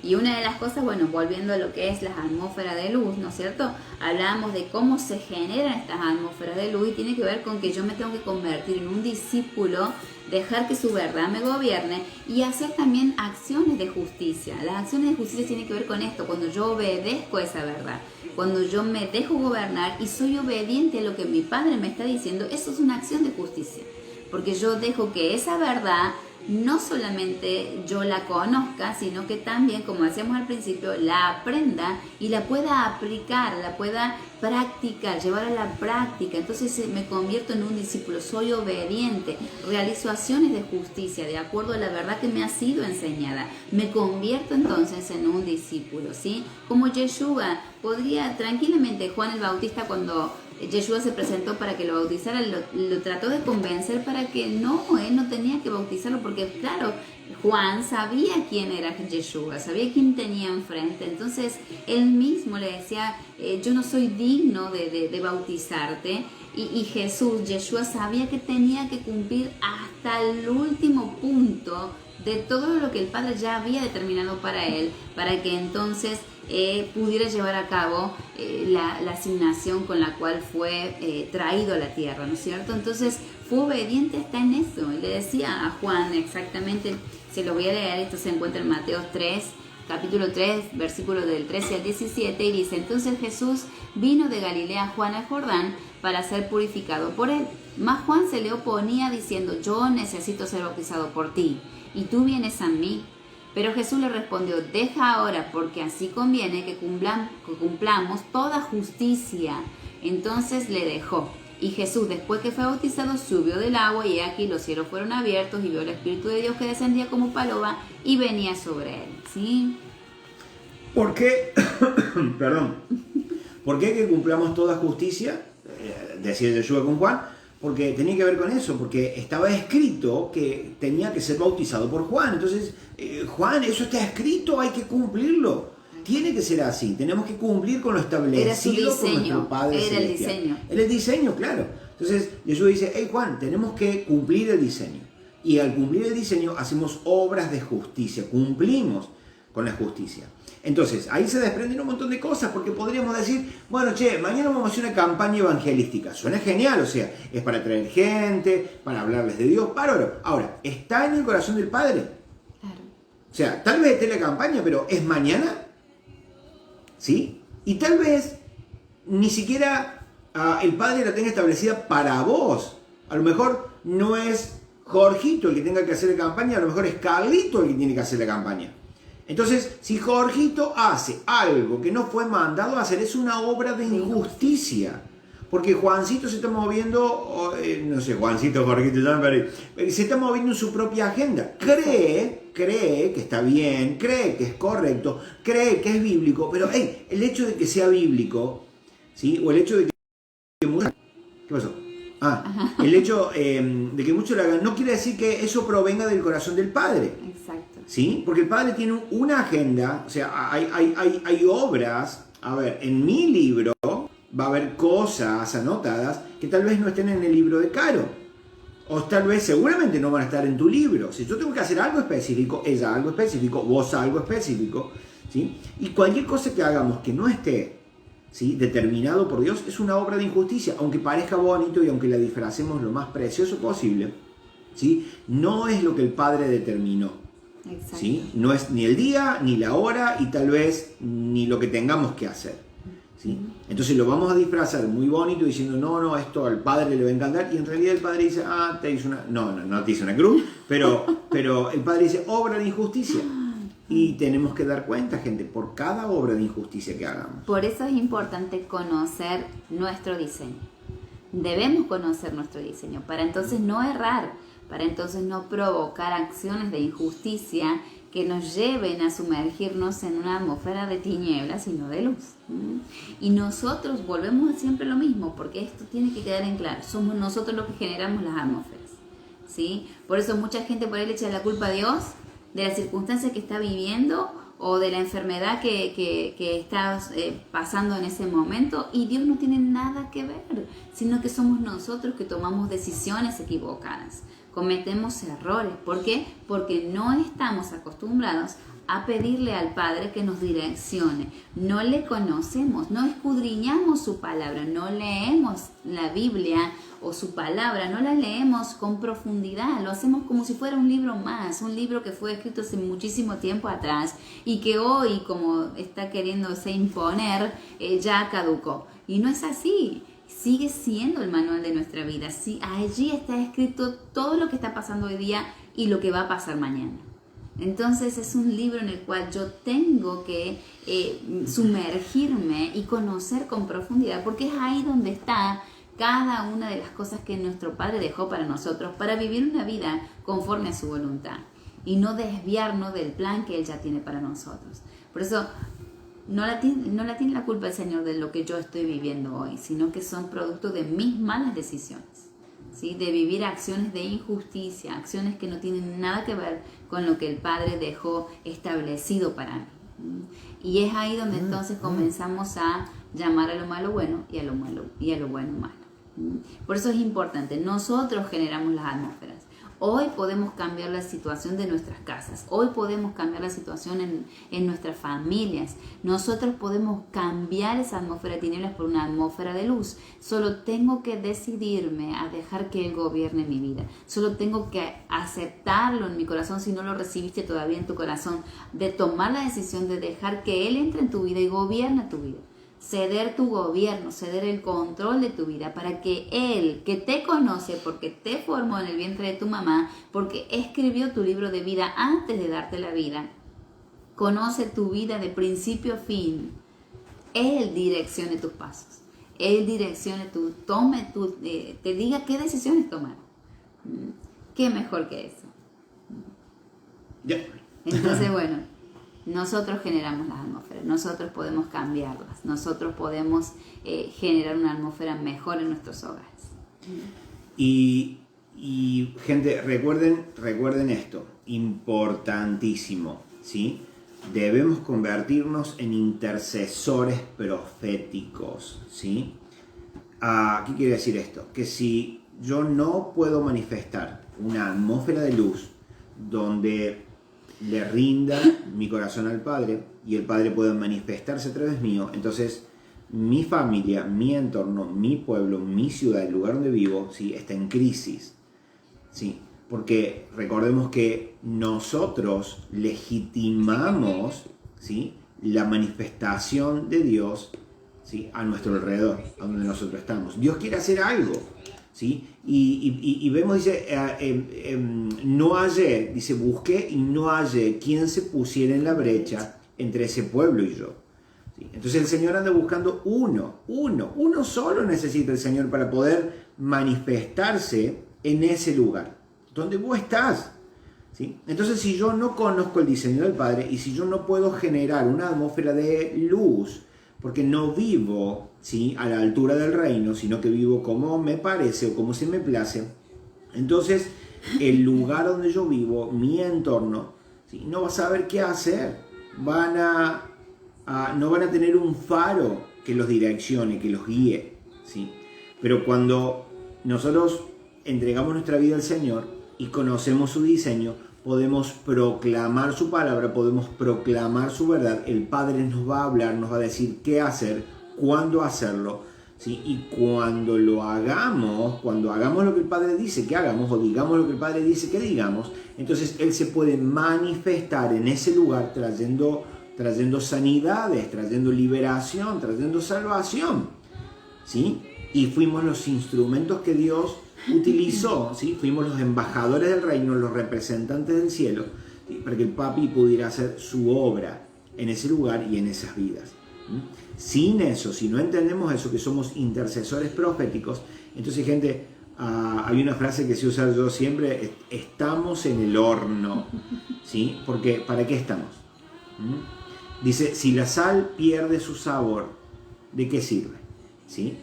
Y una de las cosas, bueno, volviendo a lo que es las atmósferas de luz, ¿no es cierto? Hablábamos de cómo se generan estas atmósferas de luz y tiene que ver con que yo me tengo que convertir en un discípulo, dejar que su verdad me gobierne y hacer también acciones de justicia. Las acciones de justicia tienen que ver con esto, cuando yo obedezco esa verdad, cuando yo me dejo gobernar y soy obediente a lo que mi Padre me está diciendo, eso es una acción de justicia. Porque yo dejo que esa verdad no solamente yo la conozca, sino que también, como decíamos al principio, la aprenda y la pueda aplicar, la pueda practicar, llevar a la práctica. Entonces me convierto en un discípulo, soy obediente, realizo acciones de justicia de acuerdo a la verdad que me ha sido enseñada. Me convierto entonces en un discípulo, ¿sí? Como Yeshua, podría tranquilamente, Juan el Bautista, cuando Yeshua se presentó para que lo bautizara, lo trató de convencer para que él no tenía que bautizarlo, porque claro, Juan sabía quién era Yeshua, sabía quién tenía enfrente, entonces él mismo le decía, yo no soy digno de bautizarte, y Yeshua sabía que tenía que cumplir hasta el último punto de todo lo que el Padre ya había determinado para él, para que entonces pudiera llevar a cabo la asignación con la cual fue traído a la tierra, ¿no es cierto? Entonces fue obediente hasta en eso. Le decía a Juan exactamente, se lo voy a leer, esto se encuentra en Mateo 3, capítulo 3, versículos del 13 al 17, y dice, entonces Jesús vino de Galilea a Juan al Jordán para ser purificado por él. Mas Juan se le oponía diciendo, yo necesito ser bautizado por ti, y tú vienes a mí. Pero Jesús le respondió, deja ahora, porque así conviene que cumplamos toda justicia. Entonces le dejó. Y Jesús, después que fue bautizado, subió del agua, y aquí los cielos fueron abiertos, y vio el Espíritu de Dios que descendía como paloma y venía sobre él. ¿Sí? ¿Por qué? Perdón. ¿Por qué que cumplamos toda justicia? Decía Yeshua con Juan. Porque tenía que ver con eso, porque estaba escrito que tenía que ser bautizado por Juan. Entonces, Juan, eso está escrito, hay que cumplirlo. Tiene que ser así, tenemos que cumplir con lo establecido por nuestro Padre Celestial. Era el diseño. Era el diseño, claro. Entonces, Jesús dice, hey Juan, tenemos que cumplir el diseño. Y al cumplir el diseño, hacemos obras de justicia, cumplimos con la justicia. Entonces, ahí se desprenden un montón de cosas, porque podríamos decir, bueno, mañana vamos a hacer una campaña evangelística. Suena genial, o sea, es para traer gente, para hablarles de Dios, Ahora, ¿está en el corazón del Padre? Claro. O sea, tal vez esté la campaña, pero ¿es mañana? ¿Sí? Y tal vez ni siquiera el Padre la tenga establecida para vos. A lo mejor no es Jorgito el que tenga que hacer la campaña, a lo mejor es Carlito el que tiene que hacer la campaña. Entonces, si Jorgito hace algo que no fue mandado a hacer, es una obra de injusticia. Porque Juancito se está moviendo, no sé, Juancito, Jorgito, se está moviendo en su propia agenda. Cree que está bien, cree que es correcto, cree que es bíblico, pero el hecho de que sea bíblico, ¿sí? O el hecho de que muchos... ¿Qué pasó? El hecho de que muchos lo hagan no quiere decir que eso provenga del corazón del Padre. Exacto. ¿Sí? Porque el Padre tiene una agenda, o sea, hay obras, a ver, en mi libro va a haber cosas anotadas que tal vez no estén en el libro de Caro. O tal vez, seguramente no van a estar en tu libro. Si yo tengo que hacer algo específico, ella algo específico, vos algo específico, ¿sí? Y cualquier cosa que hagamos que no esté, ¿sí?, determinado por Dios, es una obra de injusticia. Aunque parezca bonito y aunque la disfracemos lo más precioso posible, ¿sí?, no es lo que el Padre determinó. Exacto. ¿Sí? No es ni el día, ni la hora y tal vez ni lo que tengamos que hacer. ¿Sí? Entonces lo vamos a disfrazar muy bonito diciendo, no, esto al Padre le va a encantar, y en realidad el Padre dice, te hizo una... No te hizo una cruz, pero el Padre dice, obra de injusticia. Y tenemos que dar cuenta, gente, por cada obra de injusticia que hagamos. Por eso es importante conocer nuestro diseño. Debemos conocer nuestro diseño para entonces no errar, para entonces no provocar acciones de injusticia que nos lleven a sumergirnos en una atmósfera de tinieblas y no de luz. Y nosotros volvemos a siempre lo mismo, porque esto tiene que quedar en claro. Somos nosotros los que generamos las atmósferas, ¿sí? Por eso mucha gente por ahí le echa la culpa a Dios de las circunstancias que está viviendo o de la enfermedad que está pasando en ese momento, y Dios no tiene nada que ver, sino que somos nosotros que tomamos decisiones equivocadas. Cometemos errores. ¿Por qué? Porque no estamos acostumbrados a pedirle al Padre que nos direccione. No le conocemos, no escudriñamos su palabra, no leemos la Biblia o su palabra, no la leemos con profundidad, lo hacemos como si fuera un libro más, un libro que fue escrito hace muchísimo tiempo atrás y que hoy, como está queriéndose imponer, ya caducó. Y no es así. Sigue siendo el manual de nuestra vida. Sí, allí está escrito todo lo que está pasando hoy día y lo que va a pasar mañana. Entonces es un libro en el cual yo tengo que sumergirme y conocer con profundidad, porque es ahí donde está cada una de las cosas que nuestro Padre dejó para nosotros, para vivir una vida conforme a su voluntad y no desviarnos del plan que Él ya tiene para nosotros. Por eso no la tiene la culpa el Señor de lo que yo estoy viviendo hoy, sino que son producto de mis malas decisiones, ¿sí? De vivir acciones de injusticia, acciones que no tienen nada que ver con lo que el Padre dejó establecido para mí. Y es ahí donde entonces comenzamos a llamar a lo malo bueno y a lo bueno malo. Por eso es importante, nosotros generamos las atmósferas. Hoy podemos cambiar la situación de nuestras casas, hoy podemos cambiar la situación en nuestras familias. Nosotros podemos cambiar esa atmósfera de tinieblas por una atmósfera de luz. Solo tengo que decidirme a dejar que Él gobierne mi vida. Solo tengo que aceptarlo en mi corazón, si no lo recibiste todavía en tu corazón, de tomar la decisión de dejar que Él entre en tu vida y gobierne tu vida. Ceder tu gobierno, ceder el control de tu vida para que Él, que te conoce porque te formó en el vientre de tu mamá, porque escribió tu libro de vida antes de darte la vida, conoce tu vida de principio a fin, Él direccione tus pasos, Él direccione te diga qué decisiones tomar. ¿Qué mejor que eso? Entonces, bueno, nosotros generamos las atmósferas, nosotros podemos cambiarlas, nosotros podemos generar una atmósfera mejor en nuestros hogares. Y gente, recuerden esto, importantísimo, ¿sí? Debemos convertirnos en intercesores proféticos, ¿sí? ¿Qué quiere decir esto? Que si yo no puedo manifestar una atmósfera de luz donde le rinda mi corazón al Padre y el Padre puede manifestarse a través mío, entonces mi familia, mi entorno, mi pueblo, mi ciudad, el lugar donde vivo, ¿sí?, está en crisis, ¿sí? Porque recordemos que nosotros legitimamos, ¿sí?, la manifestación de Dios, ¿sí? A nuestro alrededor, a donde nosotros estamos. Dios quiere hacer algo, ¿sí? Y vemos, dice, no hallé, dice, busqué y no hallé quien se pusiera en la brecha entre ese pueblo y yo. ¿Sí? Entonces el Señor anda buscando uno solo necesita el Señor para poder manifestarse en ese lugar, donde vos estás. ¿Sí? Entonces, si yo no conozco el diseño del Padre y si yo no puedo generar una atmósfera de luz, porque no vivo, ¿sí?, a la altura del reino, sino que vivo como me parece o como se me place, entonces el lugar donde yo vivo, mi entorno, ¿sí?, no va a saber qué hacer. No van a tener un faro que los direccione, que los guíe, ¿sí? Pero cuando nosotros entregamos nuestra vida al Señor y conocemos su diseño, podemos proclamar su palabra, podemos proclamar su verdad. El Padre nos va a hablar, nos va a decir qué hacer, cuándo hacerlo, ¿sí? Y cuando lo hagamos, cuando hagamos lo que el Padre dice que hagamos o digamos lo que el Padre dice que digamos, entonces Él se puede manifestar en ese lugar trayendo sanidades, trayendo liberación, trayendo salvación, ¿sí? Y fuimos los instrumentos que Dios utilizó, ¿sí? Fuimos los embajadores del reino, los representantes del cielo, ¿sí?, para que el Papi pudiera hacer su obra en ese lugar y en esas vidas. ¿Sí? Sin eso, si no entendemos eso, que somos intercesores proféticos, entonces, gente, hay una frase que sé usar yo siempre: estamos en el horno, ¿sí? Porque, ¿para qué estamos? Dice, si la sal pierde su sabor, ¿de qué sirve? ¿Sí?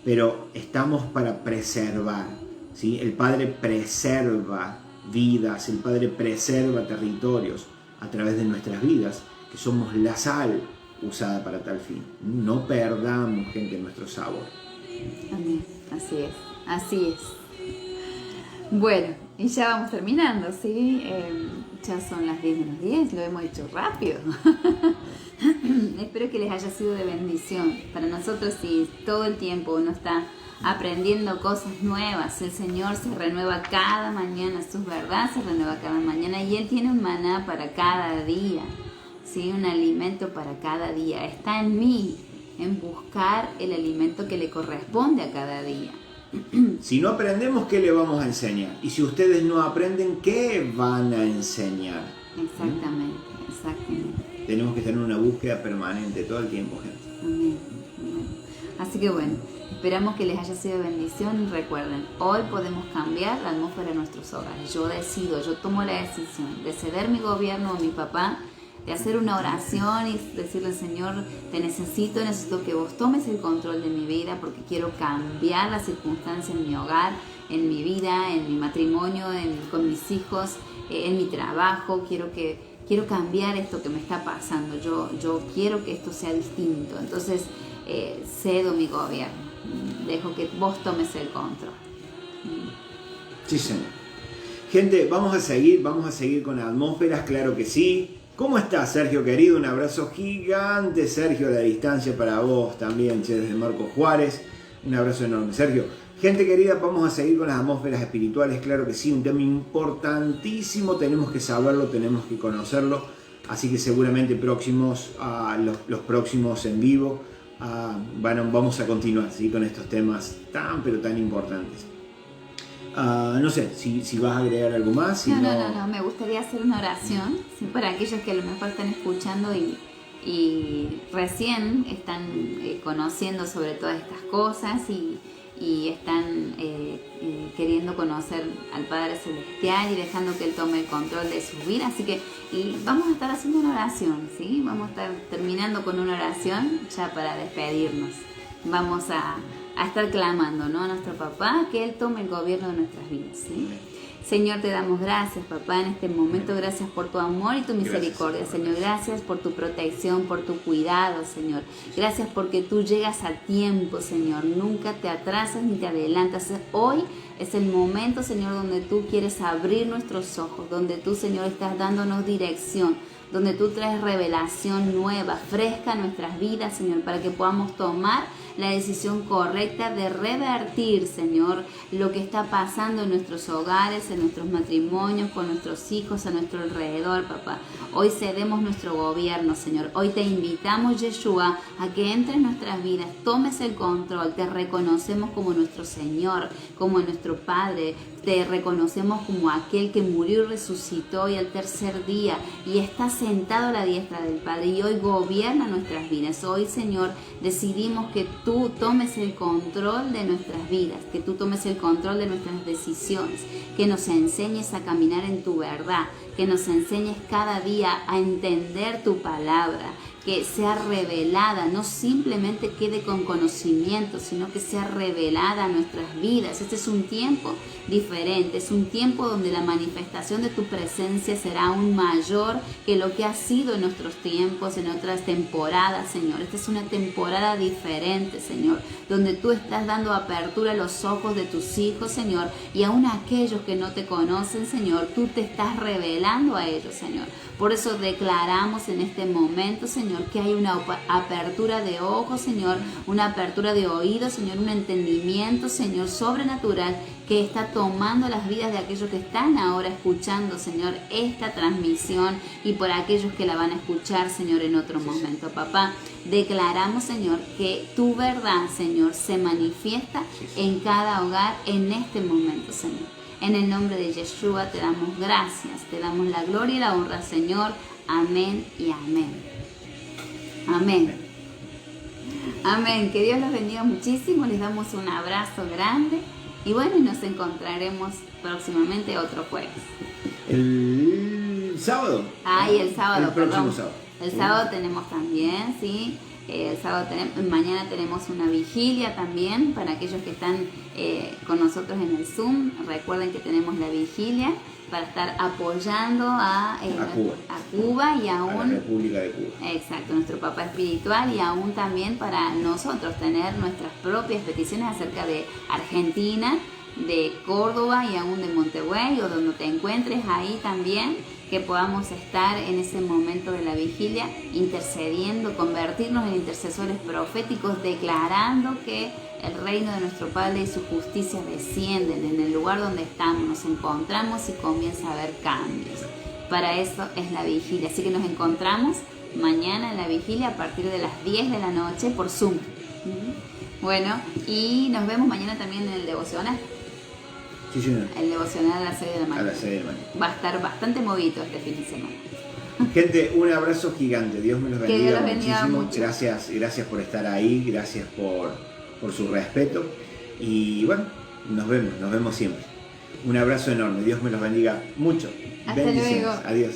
Pero estamos para preservar, ¿sí? El Padre preserva vidas, el Padre preserva territorios a través de nuestras vidas, que somos la sal usada para tal fin. No perdamos, gente, nuestro sabor. Amén, así es. Bueno, y ya vamos terminando, ¿sí? Ya son las 10:10, lo hemos hecho rápido. Espero que les haya sido de bendición. Para nosotros, si todo el tiempo uno está aprendiendo cosas nuevas, el Señor se renueva cada mañana, sus verdades se renueva cada mañana y Él tiene un maná para cada día, ¿sí? Un alimento para cada día. Está en mí, en buscar el alimento que le corresponde a cada día. Si no aprendemos, ¿qué le vamos a enseñar? Y si ustedes no aprenden, ¿qué van a enseñar? Exactamente. Tenemos que tener una búsqueda permanente todo el tiempo, gente. Amén. Así que bueno, esperamos que les haya sido de bendición y recuerden, hoy podemos cambiar la atmósfera de nuestros hogares. Yo tomo la decisión de ceder mi gobierno a mi papá, de hacer una oración y decirle al Señor, te necesito que vos tomes el control de mi vida porque quiero cambiar las circunstancias en mi hogar, en mi vida, en mi matrimonio, con mis hijos, en mi trabajo. Quiero cambiar esto que me está pasando. Yo quiero que esto sea distinto. Entonces cedo mi gobierno. Dejo que vos tomes el control. Sí, Señor. Gente, vamos a seguir con atmósferas, claro que sí. ¿Cómo estás, Sergio querido? Un abrazo gigante, Sergio, a la distancia para vos también, desde Marcos Juárez. Un abrazo enorme, Sergio. Gente querida, vamos a seguir con las atmósferas espirituales, claro que sí, un tema importantísimo, tenemos que saberlo, tenemos que conocerlo, así que seguramente los próximos en vivo vamos a continuar, ¿sí?, con estos temas pero tan importantes. No sé, si vas a agregar algo más. No, me gustaría hacer una oración, ¿sí?, para aquellos que a lo mejor están escuchando y recién están conociendo sobre todas estas cosas y están queriendo conocer al Padre Celestial y dejando que Él tome el control de su vida. Así que vamos a estar haciendo una oración, ¿sí? Vamos a estar terminando con una oración ya para despedirnos. Vamos a estar clamando, ¿no?, a nuestro Papá, que Él tome el gobierno de nuestras vidas, ¿sí? Señor, te damos gracias, papá, en este momento. Gracias por tu amor y tu misericordia, Señor. Gracias por tu protección, por tu cuidado, Señor. Gracias porque tú llegas a tiempo, Señor. Nunca te atrasas ni te adelantas. Hoy es el momento, Señor, donde tú quieres abrir nuestros ojos, donde tú, Señor, estás dándonos dirección, donde tú traes revelación nueva, fresca a nuestras vidas, Señor, para que podamos tomar la decisión correcta de revertir, Señor, lo que está pasando en nuestros hogares, en nuestros matrimonios, con nuestros hijos, a nuestro alrededor, papá. Hoy cedemos nuestro gobierno, Señor. Hoy te invitamos, Yeshua, a que entres en nuestras vidas, tomes el control. Te reconocemos como nuestro Señor, como nuestro Padre. Te reconocemos como aquel que murió y resucitó y al tercer día y está sentado a la diestra del Padre y hoy gobierna nuestras vidas. Hoy, Señor, decidimos que tú tomes el control de nuestras vidas, que tú tomes el control de nuestras decisiones, que nos enseñes a caminar en tu verdad, que nos enseñes cada día a entender tu palabra, que sea revelada, no simplemente quede con conocimiento, sino que sea revelada a nuestras vidas. Este es un tiempo diferente, es un tiempo donde la manifestación de tu presencia será aún mayor que lo que ha sido en nuestros tiempos, en otras temporadas, Señor. Esta es una temporada diferente, Señor, donde tú estás dando apertura a los ojos de tus hijos, Señor, y aún a aquellos que no te conocen, Señor, tú te estás revelando a ellos, Señor. Por eso declaramos en este momento, Señor, que hay una apertura de ojos, Señor, una apertura de oídos, Señor, un entendimiento, Señor, sobrenatural que está tomando las vidas de aquellos que están ahora escuchando, Señor, esta transmisión y por aquellos que la van a escuchar, Señor, en otro momento. Papá, declaramos, Señor, que tu verdad, Señor, se manifiesta en cada hogar en este momento, Señor. En el nombre de Yeshua te damos gracias, te damos la gloria y la honra, Señor. Amén y amén. Amén. Amén. Que Dios los bendiga muchísimo. Les damos un abrazo grande. Y bueno, nos encontraremos próximamente otro jueves. El sábado. Ay, el sábado, el próximo perdón. sábado. El sábado tenemos también, sí. El sábado mañana tenemos una vigilia también para aquellos que están con nosotros en el Zoom. Recuerden que tenemos la vigilia para estar apoyando a Cuba y aún a la República de Cuba. Exacto, nuestro papá espiritual y aún también para nosotros tener nuestras propias peticiones acerca de Argentina, de Córdoba y aún de Montevideo o donde te encuentres ahí también, que podamos estar en ese momento de la vigilia intercediendo, convertirnos en intercesores proféticos, declarando que el reino de nuestro Padre y su justicia descienden en el lugar donde estamos, nos encontramos y comienza a haber cambios. Para eso es la vigilia, así que nos encontramos mañana en la vigilia a partir de las 10 de la noche por Zoom. Bueno, y nos vemos mañana también en el devocional. Sí, señor. El devocional a las 6 de la mañana. A las 6 de la mañana. Va a estar bastante movido este fin de semana. Gente, un abrazo gigante. Dios me los bendiga, Dios los bendiga muchísimo. mucho. Gracias por estar ahí. Gracias por su respeto. Y bueno, nos vemos siempre. Un abrazo enorme. Dios me los bendiga mucho. Hasta Bendiciones. luego. Adiós.